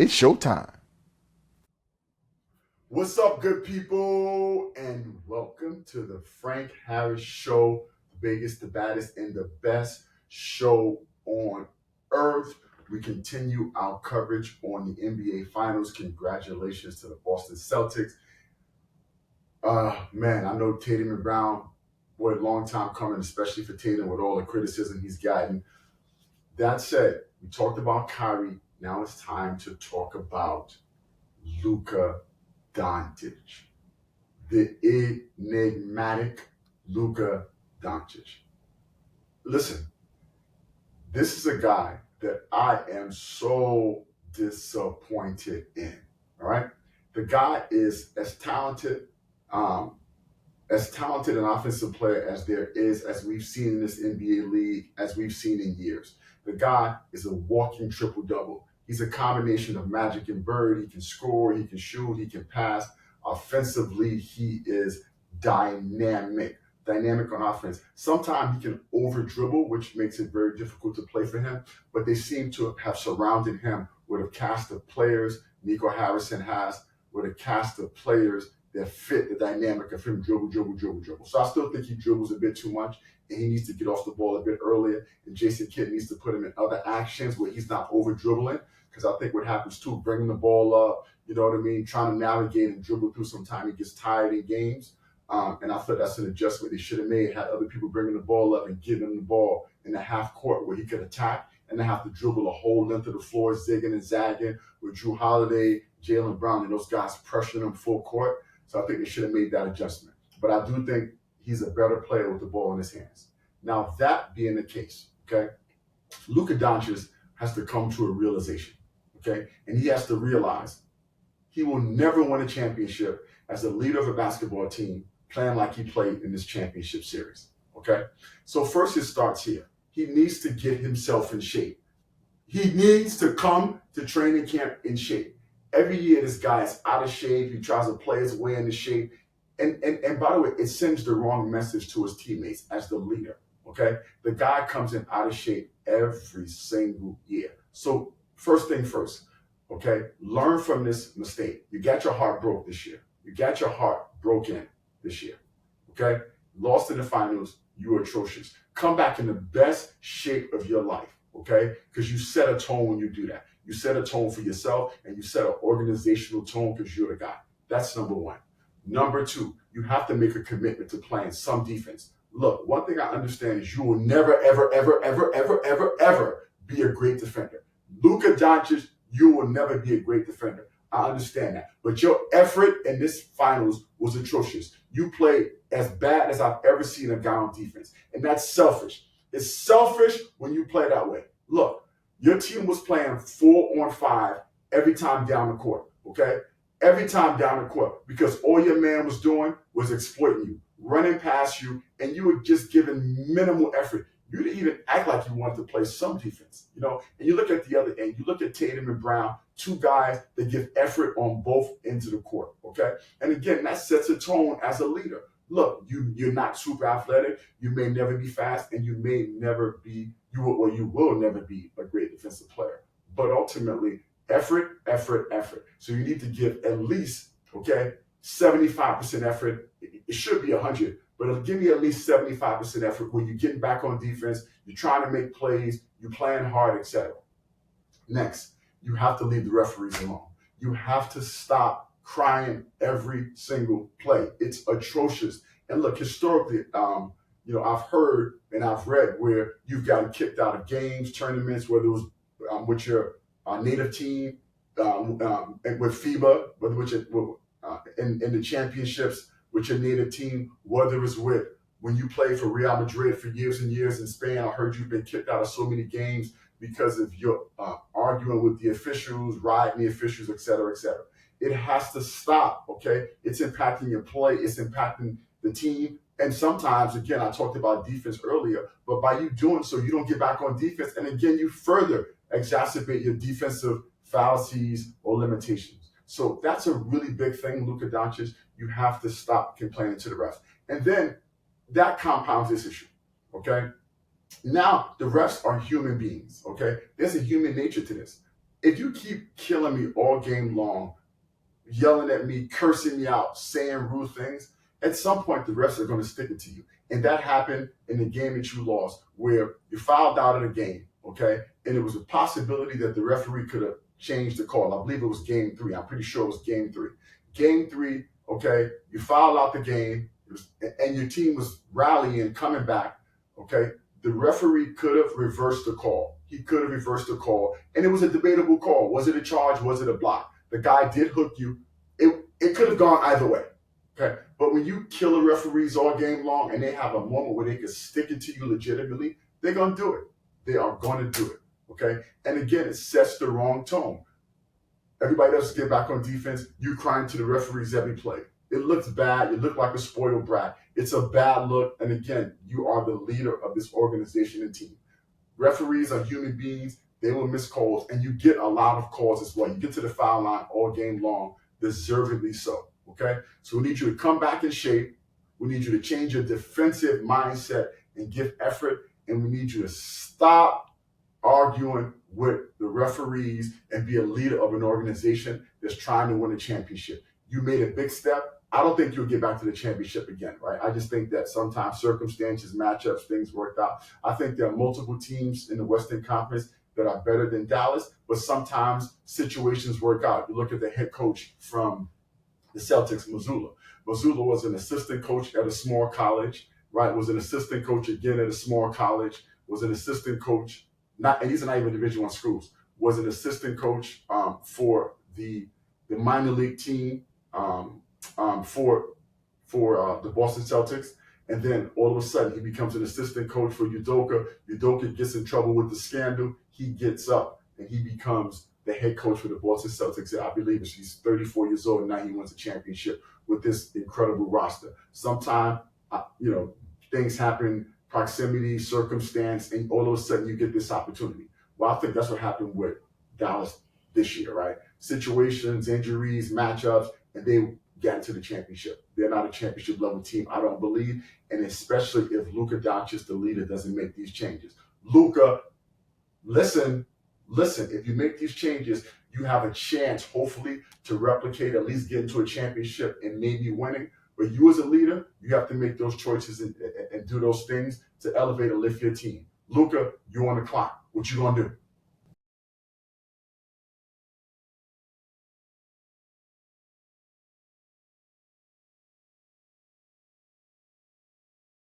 It's showtime. What's up, good people? And welcome to the Frank Harris Show, the biggest, the baddest, and the best show on earth. We continue our coverage on the NBA Finals. Congratulations to the Boston Celtics. Man, I know Tatum and Brown were a long time coming, especially for Tatum with all the criticism he's gotten. That said, we talked about Kyrie. Now it's time to talk about Luka Doncic, the enigmatic Luka Doncic. Listen, this is a guy that I am so disappointed in. All right, the guy is um, as talented an offensive player as there is, as we've seen in this NBA league, as we've seen in years. The guy is a walking triple double. He's a combination of Magic and Bird. He can score, he can shoot, he can pass. Offensively, he is dynamic on offense. Sometimes he can over dribble, which makes it very difficult to play for him. But they seem to have surrounded him with a cast of players. Nico Harrison has with a cast of players that fit the dynamic of him dribble. So I still think he dribbles a bit too much, and he needs to get off the ball a bit earlier. And Jason Kidd needs to put him in other actions where he's not over dribbling. Because I think what happens too, bringing the ball up, you know what I mean, trying to navigate and dribble through sometime, he gets tired in games. And I thought that's an adjustment they should have made, had other people bringing the ball up and giving him the ball in the half court where he could attack and then have to dribble a whole length of the floor, zigging and zagging with Drew Holiday, Jaylen Brown, and those guys pressuring him full court. So I think they should have made that adjustment. But I do think he's a better player with the ball in his hands. Now, that being the case, okay, Luka Doncic has to come to a realization, okay? And he has to realize he will never win a championship as a leader of a basketball team playing like he played in this championship series, okay? So first it starts here. He needs to get himself in shape. He needs to come to training camp in shape. Every year this guy is out of shape. He tries to play his way into shape. And by the way, it sends the wrong message to his teammates as the leader, okay? The guy comes in out of shape every single year. So first thing first, okay? Learn from this mistake. You got your heart broke this year. You got your heart broken this year, okay? Lost in the finals, you were atrocious. Come back in the best shape of your life, okay? Because you set a tone when you do that. You set a tone for yourself, and you set an organizational tone because you're the guy. That's number one. Number two, you have to make a commitment to playing some defense. Look, one thing I understand is you will never, ever be a great defender. Luka Doncic, you will never be a great defender. I understand that. But your effort in this finals was atrocious. You played as bad as I've ever seen a guy on defense. And that's selfish. It's selfish when you play that way. Look, your team was playing 4-on-5 every time down the court, okay? Every time down the court, because all your man was doing was exploiting you, running past you, and you were just giving minimal effort. You didn't even act like you wanted to play some defense, you know? And you look at the other end, you look at Tatum and Brown, two guys that give effort on both ends of the court, okay? And again, that sets a tone as a leader. Look, you're not super athletic, you may never be fast, and you may never be, you will never be a great defensive player. But ultimately, effort. So you need to give at least, okay, 75% effort. It should be 100, but it'll give me at least 75% effort when you're getting back on defense, you're trying to make plays, you're playing hard, etc. Next, you have to leave the referees alone. You have to stop crying every single play. It's atrocious. And look, historically, I've heard and I've read where you've gotten kicked out of games, tournaments, whether it was with your native team, and with FIBA, whether which in the championships with your native team, whether it's with when you played for Real Madrid for years and years in Spain. I heard you've been kicked out of so many games because of your arguing with the officials, riding the officials, et cetera, et cetera. It has to stop, okay? It's impacting your play. It's impacting the team. And sometimes, again, I talked about defense earlier, but by you doing so, you don't get back on defense. And again, you further exacerbate your defensive fallacies or limitations. So that's a really big thing, Luka Doncic. You have to stop complaining to the refs. And then that compounds this issue, okay? Now, the refs are human beings, okay? There's a human nature to this. if you keep killing me all game long, yelling at me, cursing me out, saying rude things, at some point the refs are going to stick it to you. And that happened in the game that you lost, where you fouled out of the game, okay? And it was a possibility that the referee could have changed the call. I believe it was game 3. I'm pretty sure it was game 3. Game 3, okay, you fouled out the game, and your team was rallying, coming back, okay? The referee could have reversed the call. He could have reversed the call, and it was a debatable call. Was it a charge? Was it a block? The guy did hook you. It could have gone either way. Okay. But when you kill the referees all game long and they have a moment where they can stick it to you legitimately, they're gonna do it. They are gonna do it. Okay. And again, it sets the wrong tone. Everybody else get back on defense, you crying to the referees every play. It looks bad. You look like a spoiled brat. It's a bad look. And again, you are the leader of this organization and team. Referees are human beings. They will miss calls, and you get a lot of calls as well. You get to the foul line all game long, deservedly so, okay? So we need you to come back in shape. We need you to change your defensive mindset and give effort, and we need you to stop arguing with the referees and be a leader of an organization that's trying to win a championship. You made a big step. I don't think you'll get back to the championship again, right? I just think that sometimes circumstances, matchups, things worked out. I think there are multiple teams in the Western Conference that are better than Dallas, but sometimes situations work out. You look at the head coach from the Celtics, Mazzulla. Mazzulla was an assistant coach at a small college, right? Was an assistant coach again at a small college, was an assistant coach, and these are not even Division I schools, was an assistant coach for the minor league team for the Boston Celtics. And then all of a sudden, he becomes an assistant coach for Udoka. Udoka gets in trouble with the scandal. He gets up and he becomes the head coach for the Boston Celtics. I believe he's 34 years old, and now he wins a championship with this incredible roster. Sometimes, things happen, proximity, circumstance, and all of a sudden you get this opportunity. Well, I think that's what happened with Dallas this year, right? Situations, injuries, matchups, and they got into the championship. They're not a championship level team, I don't believe, and especially if Luka Doncic, the leader, doesn't make these changes. Luka, listen, if you make these changes, you have a chance, hopefully, to replicate, at least get into a championship and maybe winning. But you as a leader, you have to make those choices and do those things to elevate and lift your team. Luka, you're on the clock. What you gonna do?